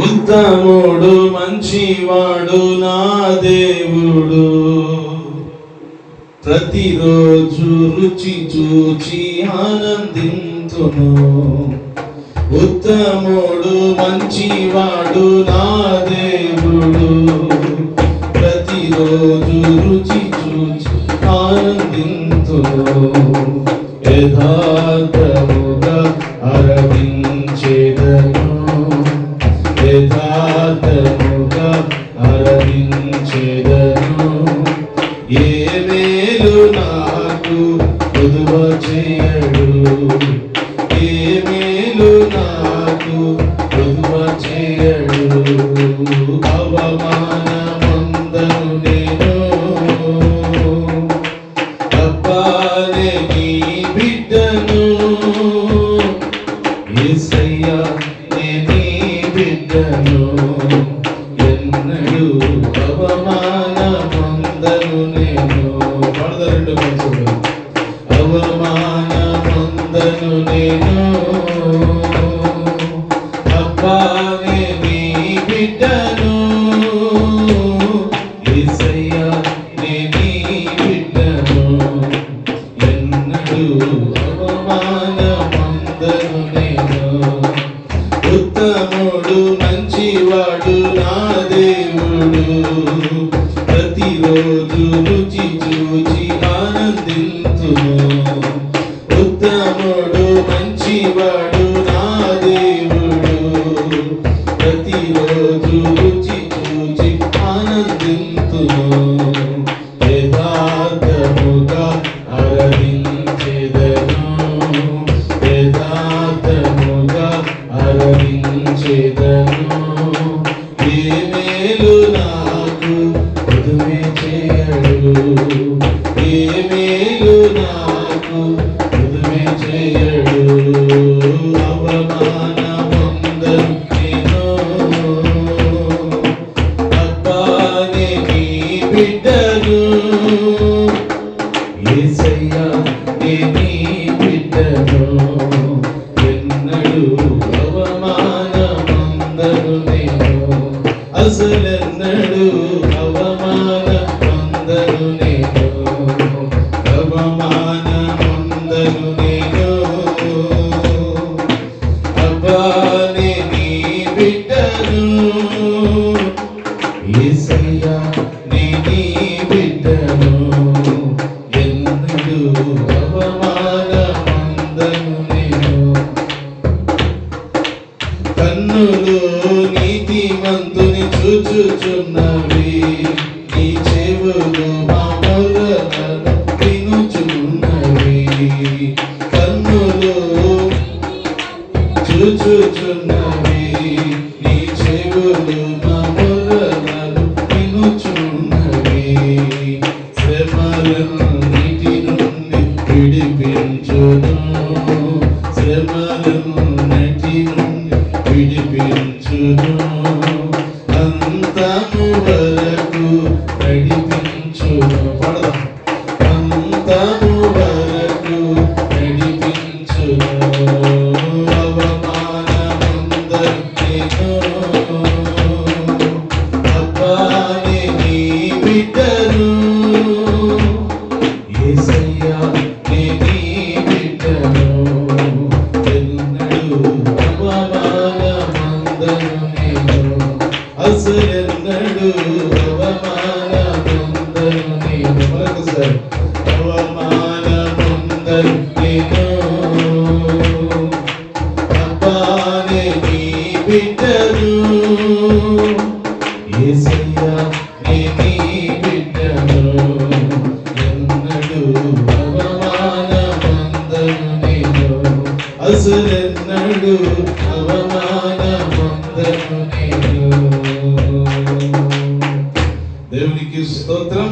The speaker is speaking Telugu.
ఉత్తముడు మంచివాడు నా దేవుడు, ప్రతిరోజు రుచి చూచి ఆనందింతును. ఉత్తముడు మంచివాడు నా దేవుడు, ప్రతిరోజు రుచి చూచి ఆనందింతును. యథార్థముగా ఆరాధించెదను, యథార్థముగా ఆరాధించెదను. ఏ మేలు నాకు కొదువ చేయడు, ఏ మేలు నాకు కొదువ చేయడు. అవమానమందను నేను, అబ్బానే నీ బిడ్డను. యేసయ్యా నీ బిడ్డను, ఎన్నడూ అవమానమందను నేను. పడదరెండు మనసులు. అవమానమందను నేను, అబ్బానే నీ బిడ్డను. యేసయ్యా నీ బిడ్డను, ఎన్నడూ అవమానమందను నేను. ఉత్తముడు మంచివాడు నా దేవుడు, ప్రతిరోజు రుచి చూచి ఆనందింతును. ఉత్తముడు మంచివాడు నా దేవుడు, ప్రతిరోజు రుచి చూచి ఆనందింతును. యథార్థముగా ఆరాధించెదను, యథార్థముగా ఆరాధించెదను. ఏ మేలు నాకు కొదువే చేయడు, ఏ మేలు నాకు కొదువే చేయడు. అవమానమందను నేను, అబ్బానే నీ బిడ్డను. యేసయ్యా నీ బిడ్డను, ఎన్నడూ అవమానమందను నేను. అసలెన్నడూ అవమానమందను నేను, అవమానమందను నేను. అబ్బానే నీ బిడ్డను. యేసయ్యా నీ బిడ్డను, ఎన్నడూ అవమానమందను నేను. కన్నులు నీతిమంతుని చూచుచున్నవి, నీ చెవులు మా మొరలను వినుచున్నవి. కన్నులు చూచుచున్నవి, నీ చెవులు మా మొరలను వినుచున్నవి. శ్రమలన్నిటి నుండి విడిపించును, శ్రమలన్నిటి నుండి విడిపించును. అంతము వరకు నడిపించును. పడదాం. అంతము వరకు నడిపించును. అవమానమందను నేను, అబ్బానే నీ బిడ్డను. యేసయ్యా నీ బిడ్డను, ఎన్నడూ అవమానమందను నేను. అసలెన్నడూ అవమానమందను నేను. మరొకసారి. అవమానమందను నేను, అబ్బానే నీ బిడ్డను. యేసయ్యా నీ బిడ్డను, ఎన్నడూ అవమానమందను నేను. అసలెన్నడూ అవమానమందను నేను. దేవునికి స్తోత్రం.